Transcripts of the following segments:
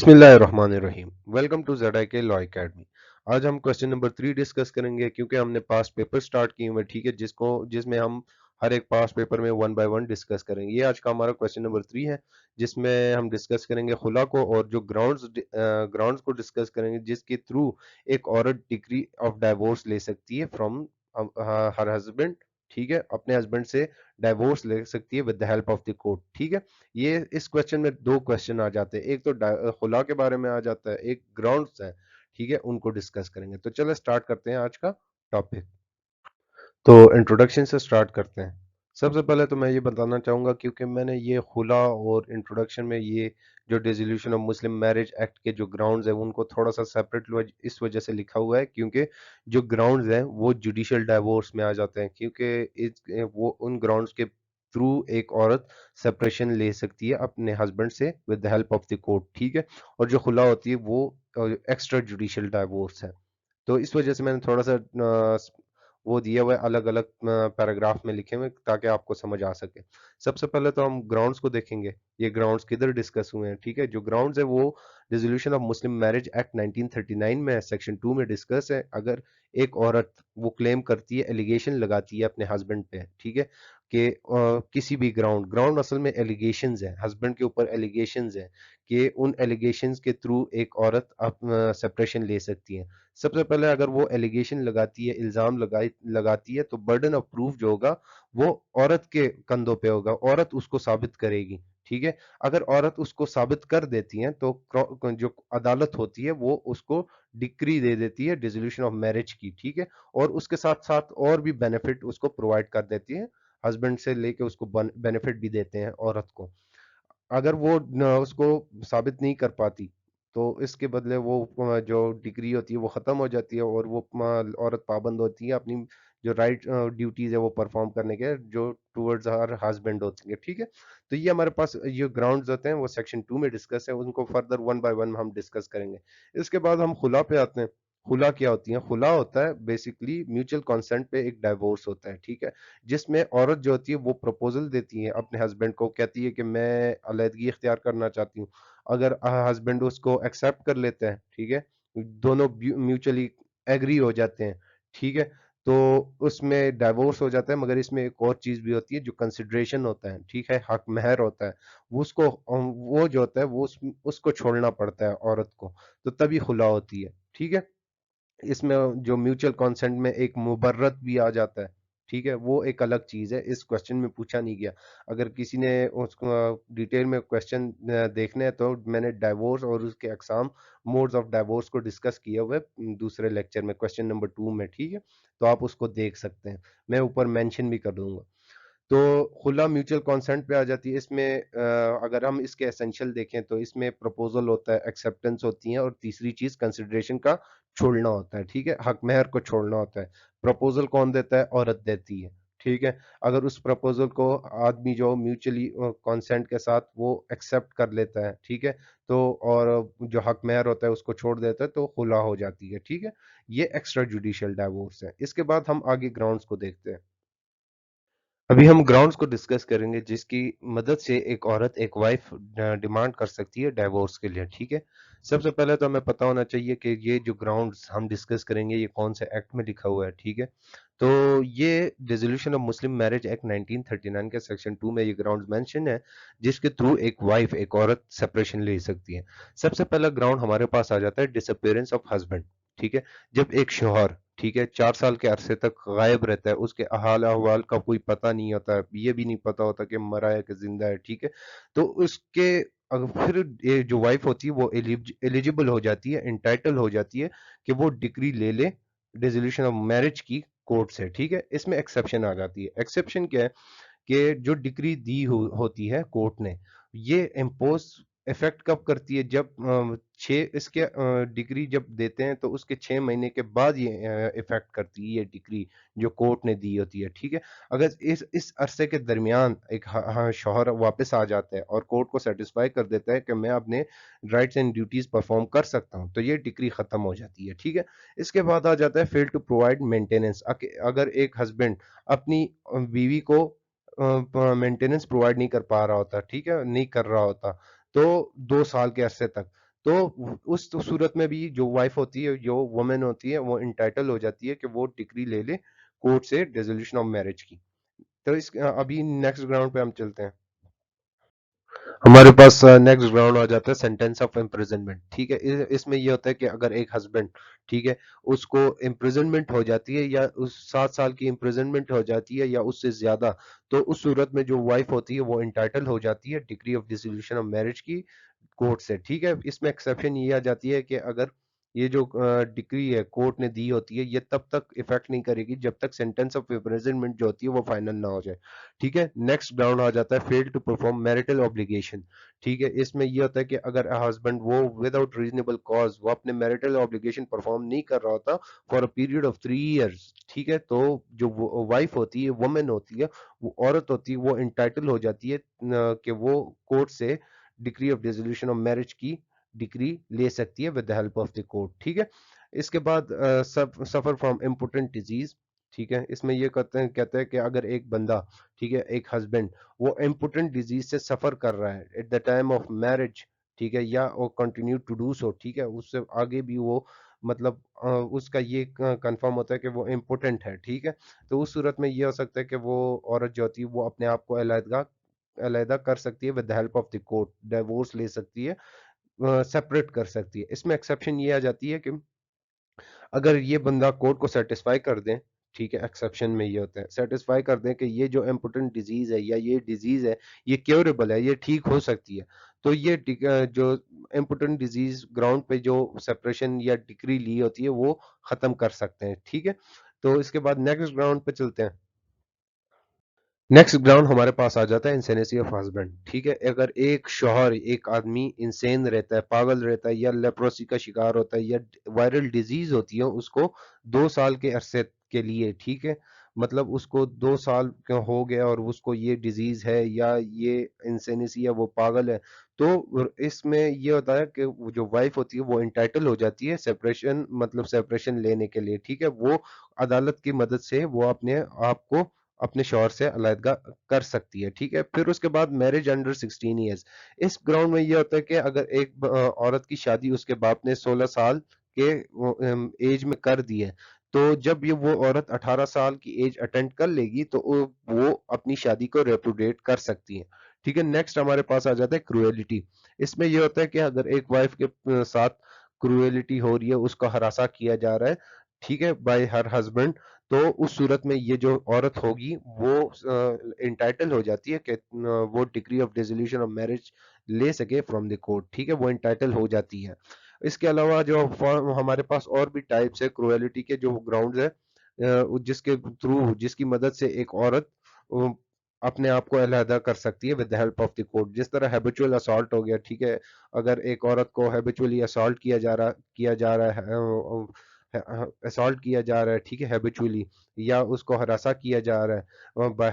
बिस्मिल्लाहिर्रहमानिर्रहीम। Welcome to Z law academy. आज हम क्वेश्चन नंबर 3 डिस्कस करेंगे क्योंकि हमने पास्ट पेपर स्टार्ट किए हुए हैं, ठीक है, जिसमें हम हर एक पास्ट पेपर में वन बाय वन डिस्कस करेंगे। ये आज का हमारा क्वेश्चन नंबर 3 है, जिसमें हम डिस्कस करेंगे खुला को और जो ग्राउंड्स को डिस्कस करेंगे जिसके थ्रू एक औरत डिग्री ऑफ डाइवोर्स ले सकती है फ्रॉम हर हस्बैंड, ठीक है, अपने हस्बैंड से डाइवोर्स ले सकती है with the help of the court, ठीक है। ये इस क्वेश्चन में दो क्वेश्चन आ जाते हैं, एक तो खुला के बारे में आ जाता है, एक ग्राउंड्स है, ठीक है, उनको डिस्कस करेंगे। तो चलो स्टार्ट करते हैं आज का टॉपिक। तो इंट्रोडक्शन से स्टार्ट करते हैं। सबसे पहले तो मैं ये बताना चाहूँगा, क्योंकि मैंने ये खुला और इंट्रोडक्शन में ये जो dissolution of Muslim marriage act के जो ग्राउंड्स हैं उनको थोड़ा सा सेपरेट इस वजह से लिखा हुआ है, क्योंकि जो ग्राउंड्स हैं वो जुडिशियल डाइवोर्स में आ जाते हैं, क्योंकि वो उन ग्राउंड्स के थ्रू एक औरत सेपरेशन ले सकती है अपने हस्बैंड से with the help of the court, ठीक है। और जो खुला होती है वो एक्स्ट्रा जुडिशियल डाइवोर्स है। तो इस वजह से मैंने थोड़ा सा वो दिया हुआ है, अलग अलग पैराग्राफ में लिखे हुए ताकि आपको समझ आ सके। सबसे पहले तो हम ग्राउंड्स को देखेंगे, ये ग्राउंड्स किधर डिस्कस हुए हैं, ठीक है। जो ग्राउंड्स है वो resolution of Muslim marriage act 1939 में है, सेक्शन 2 में डिस्कस है। अगर एक औरत वो क्लेम करती है, एलिगेशन लगाती है अपने हस्बैंड पे, ठीक है, कि किसी भी ग्राउंड असल में एलिगेशंस है, हस्बैंड के ऊपर एलिगेशंस है, कि उन एलिगेशंस के थ्रू एक औरत सेपरेशन ले सकती है। सबसे पहले अगर वो एलिगेशन लगाती है, इल्जाम लगाती है, तो बर्डन ऑफ प्रूफ जो होगा वो औरत के कंधों पे होगा, औरत उसको साबित करेगी, ठीक है। अगर औरत उसको साबित कर देती है तो जो अदालत होती है वो उसको डिक्री दे देती है डिसोल्यूशन ऑफ मैरिज की, ठीक है। और उसके साथ साथ और भी बेनिफिट उसको प्रोवाइड कर देती है, हस्बैंड से लेके उसको बेनिफिट भी देते हैं औरत को। अगर वो उसको साबित नहीं कर पाती तो इसके बदले वो जो डिग्री होती है वो ख़त्म हो जाती है, और वो औरत पाबंद होती है अपनी जो राइट ड्यूटीज़ है वो परफॉर्म करने के, जो टूवर्ड्स हर हस्बैंड होती है, ठीक है। तो ये हमारे पास ये ग्राउंड्स होते हैं, वो सेक्शन 2 में डिस्कस है, उनको फर्दर वन बाय वन हम डिस्कस करेंगे। इसके बाद हम खुला पे आते हैं। खुला क्या होती है? खुला होता है बेसिकली म्यूचुअल कंसेंट पे एक डाइवोर्स होता है, ठीक है, जिसमें औरत जो होती है वो प्रपोजल देती है अपने हस्बैंड को, कहती है कि मैं अलहदगी इख्तियार करना चाहती हूँ। अगर हस्बैंड उसको एक्सेप्ट कर लेते हैं, ठीक है, दोनों म्यूचुअली एग्री हो जाते हैं, ठीक है, तो उसमें डाइवोर्स हो जाता है। मगर इसमें एक और चीज भी होती है, जो कंसिडरेशन होता है, ठीक है, हक महर होता है, वो उसको वो जो होता है वो उसको छोड़ना पड़ता है औरत को, तो तभी खुला होती है, ठीक है। इसमें जो म्यूचुअल कंसेंट में एक मुबर्रत भी आ जाता है, ठीक है, वो एक अलग चीज है, इस क्वेश्चन में पूछा नहीं गया। अगर किसी ने उसको डिटेल में क्वेश्चन देखने हैं तो मैंने डाइवोर्स और उसके अकसाम, मोड्स ऑफ डाइवोर्स को डिस्कस किया हुआ है दूसरे लेक्चर में, क्वेश्चन नंबर 2 में, ठीक है। तो आप उसको देख सकते हैं, मैं ऊपर मेंशन भी कर दूंगा। तो खुला म्यूचुअल कंसेंट पे आ जाती है। इसमें अगर हम इसके एसेंशियल देखें तो इसमें प्रपोजल होता है, एक्सेप्टेंस होती है, और तीसरी चीज कंसिडरेशन का छोड़ना होता है, ठीक है, हक महर को छोड़ना होता है। प्रपोजल कौन देता है? औरत देती है, ठीक है। अगर उस प्रपोजल को आदमी जो म्यूचुअली कंसेंट के साथ वो एक्सेप्ट कर लेता है, ठीक है, तो और जो हक महर होता है उसको छोड़ देता है, तो खुला हो जाती है, ठीक है। ये एक्स्ट्रा जुडिशियल डाइवोर्स है। इसके बाद हम आगे ग्राउंड्स को देखते हैं। अभी हम ग्राउंड्स को डिस्कस करेंगे जिसकी मदद से एक औरत, एक वाइफ डिमांड कर सकती है डाइवोर्स के लिए, ठीक है। सबसे पहले तो हमें पता होना चाहिए कि ये जो ग्राउंड्स हम डिस्कस करेंगे ये कौन से एक्ट में लिखा हुआ है, ठीक है। तो ये dissolution of Muslim marriage act 1939 के सेक्शन 2 में ये ग्राउंड्स मेंशन है, जिसके थ्रू एक वाइफ, एक औरत सेपरेशन ले सकती है। सबसे पहला ग्राउंड हमारे पास आ जाता है डिसअपियरेंस ऑफ हस्बैंड, ठीक है। जब एक शौहर, ठीक है, 4 साल के अरसे तक गायब रहता है, उसके हाल अहवाल का कोई पता नहीं होता है, ये भी नहीं पता होता कि मरा है कि जिंदा है, ठीक है। तो उसके फिर ये जो वाइफ होती है वो एलिजिबल हो जाती है, इंटाइटल हो जाती है कि वो डिग्री ले ले डिसोल्यूशन ऑफ मैरिज की कोर्ट से, ठीक है। इसमें एक्सेप्शन आ जाती है। एक्सेप्शन क्या है? कि जो डिग्री दी होती है कोर्ट ने, ये इम्पोज इफेक्ट कब करती है? जब छः इसके डिग्री जब देते हैं तो उसके 6 महीने के बाद ये इफेक्ट करती है, ये डिग्री जो कोर्ट ने दी होती है, ठीक है। अगर इस अरसे के दरमियान एक शौहर वापस आ जाता है और कोर्ट को सेटिस्फाई कर देता है कि मैं अपने राइट्स एंड ड्यूटीज परफॉर्म कर सकता हूँ, तो ये डिग्री खत्म हो जाती है, ठीक है। इसके बाद आ जाता है फेल टू प्रोवाइड मेंटेनेंस। अगर एक हस्बैंड अपनी बीवी को मेंटेनेंस प्रोवाइड नहीं कर पा रहा होता, ठीक है, नहीं कर रहा होता, तो 2 साल के अरसे तक, तो उस सूरत में भी जो वाइफ होती है, जो वुमेन होती है, वो इंटाइटल हो जाती है कि वो डिग्री ले ले कोर्ट से डिसोल्यूशन ऑफ मैरिज की। तो इस अभी नेक्स्ट ग्राउंड पे हम चलते हैं। हमारे पास नेक्स्ट ग्राउंड आ जाता है सेंटेंस ऑफ इम्प्रिजनमेंट। ठीक है, इसमें ये होता है कि अगर एक हस्बैंड, ठीक है, उसको इम्प्रिजनमेंट हो जाती है या उस 7 साल की इम्प्रिजनमेंट हो जाती है या उससे ज्यादा, तो उस सूरत में जो वाइफ होती है वो इंटाइटल हो जाती है degree of dissolution of marriage की कोर्ट से। ठीक है, इसमें एक्सेप्शन ये आ जाती है कि अगर ये जो डिग्री है कोर्ट ने दी होती है, ये तब तक इफेक्ट नहीं करेगी जब तक सेंटेंस ऑफ इम्प्रिजनमेंट जो होती है वो फाइनल ना हो जाए। ठीक है, नेक्स्ट ग्राउंड आ जाता है fail to perform marital obligation. ठीक है, इसमें ये होता है कि अगर हस्बैंड वो विदाउट रीजनेबल कॉज वो अपने मैरिटल ऑब्लिगेशन परफॉर्म नहीं कर रहा होता for a period of 3 years, ठीक है, तो जो वाइफ होती है, वुमेन होती है, वो औरत होती है, वो इंटाइटल हो जाती है कि वो कोर्ट से degree of dissolution of marriage की डिग्री ले सकती है with the help of the court. ठीक है, इसके बाद सफर फ्रॉम इम्पोर्टेंट डिजीज। ठीक है, इसमें ये कहते हैं कि अगर एक बंदा, ठीक है, एक हस्बैंड, वो इम्पोर्टेंट डिजीज से सफर कर रहा है at the time of marriage, ठीक है, या वो कंटिन्यू टू डू सो, ठीक है, उससे आगे भी वो मतलब उसका ये कंफर्म होता है कि वो इम्पोर्टेंट है। ठीक है, तो उस सूरत में ये हो सकता है कि वो औरत जो होती है वो अपने आप को अलहदा कर सकती है with the help of the court, divorce ले सकती है, सेपरेट कर सकती है। इसमें एक्सेप्शन ये आ जाती है कि अगर ये बंदा कोर्ट को सेटिस्फाई कर दें, ठीक है, एक्सेप्शन में ये होता है सेटिस्फाई कर दें कि ये जो इम्पोर्टेंट डिजीज है या ये डिजीज है, ये क्योरेबल है, ये ठीक हो सकती है, तो ये जो इम्पोर्टेंट डिजीज ग्राउंड पे जो सेपरेशन या डिग्री ली होती है वो खत्म कर सकते हैं। ठीक है, तो इसके बाद नेक्स्ट ग्राउंड पे चलते हैं। नेक्स्ट ग्राउंड हमारे पास आ जाता है इंसेनेसी ऑफ हस्बैंड। ठीक है, अगर एक शौहर, एक आदमी इंसेन रहता है, पागल रहता है, या लेप्रोसी का शिकार होता है, या वायरल डिजीज होती है उसको 2 साल के अरसे के लिए, ठीक है, मतलब उसको 2 साल का हो गया और उसको ये डिजीज है या ये इंसेनेसी है, वो पागल है, तो इसमें ये होता है कि वो जो वाइफ होती है वो इंटाइटल हो जाती है सेपरेशन, मतलब सेपरेशन लेने के लिए। ठीक है, वो अदालत की मदद से वो अपने आप को अपने शौहर से अलग कर सकती है। ठीक है, फिर उसके बाद मैरिज अंडर 16 ईयर्स। इस ग्राउंड में ये होता है कि अगर एक औरत की शादी उसके बाप ने 16 साल के एज में कर दी है, तो जब ये वो औरत 18 साल की एज अटेंड कर लेगी तो वो अपनी शादी को रेपुडिएट कर सकती है। ठीक है, नेक्स्ट हमारे पास आ जाता है क्रूएलिटी। इसमें ये होता है कि अगर एक वाइफ के साथ क्रूएलिटी हो रही है, उसको हरासा किया जा रहा है, ठीक है, बाय हर हस्बैंड, तो उस सूरत में ये जो औरत होगी वो इंटाइटल हो जाती है कि वो degree of dissolution of marriage ले सके फ्रॉम द कोर्ट। ठीक है, वो इंटाइटल हो जाती है। इसके अलावा जो हमारे पास और भी टाइप्स है क्रुएलिटी के, जो ग्राउंड्स है जिसके थ्रू, जिसकी मदद से एक औरत अ, अपने आप को अलहदा कर सकती है with the help of the court. जिस तरह हैबिचुअल असॉल्ट हो गया, ठीक है, अगर एक औरत को हैबिचुअली असॉल्ट किया जा रहा है, असॉल्ट किया जा रहा है, ठीक है, हैबिचुअली, या उसको हरासा किया जा रहा है बाय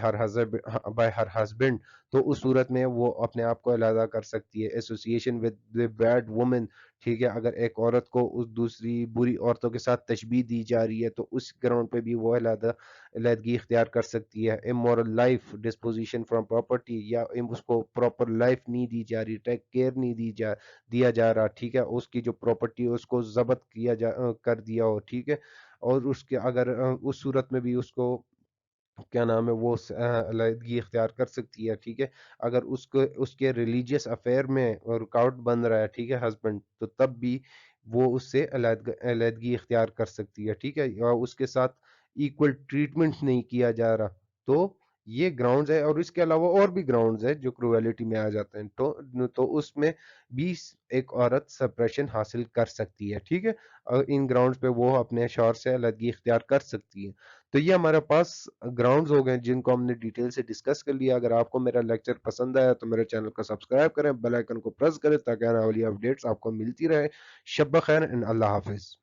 हर हस्बैंड, तो उस सूरत में वो अपने आप को अलहदा कर सकती है। एसोसिएशन विद बैड वुमेन, ठीक है, अगर एक औरत को उस दूसरी बुरी औरतों के साथ तशबीह दी जा रही है तो उस ग्राउंड पे भी वो अलहदगी इख्तियार कर सकती है। Immoral life disposition from property, या उसको प्रॉपर लाइफ नहीं दी जा रही, टेक केयर नहीं दिया जा रहा, ठीक है, उसकी जो प्रॉपर्टी है उसको जब्त कर दिया हो, ठीक है, और उसके अगर उस सूरत में भी उसको क्या नाम है वो अलहदगी इख्तियार कर सकती है। ठीक है, अगर उसको उसके रिलीजियस अफेयर में रुकावट बन रहा है, ठीक है, हस्बैंड, तो तब भी वो उससे अलहदगी इख्तियार कर सकती है। ठीक है, या उसके साथ इक्वल ट्रीटमेंट नहीं किया जा रहा, तो ये ग्राउंड्स है। और इसके अलावा और भी ग्राउंड्स है जो क्रुएलिटी में आ जाते हैं, तो उसमें भी एक औरत सप्रेशन हासिल कर सकती है। ठीक है, इन ग्राउंड्स पे वो अपने शौहर से अलहदगी इख्तियार कर सकती है। तो ये हमारे पास ग्राउंड्स हो गए जिनको हमने डिटेल से डिस्कस कर लिया। अगर आपको मेरा लेक्चर पसंद आया तो मेरे चैनल को सब्सक्राइब करें, बेल आइकन को प्रेस करें ताकि आने वाली अपडेट्स आपको मिलती रहे। शब खैर एंड अल्लाह हाफिज।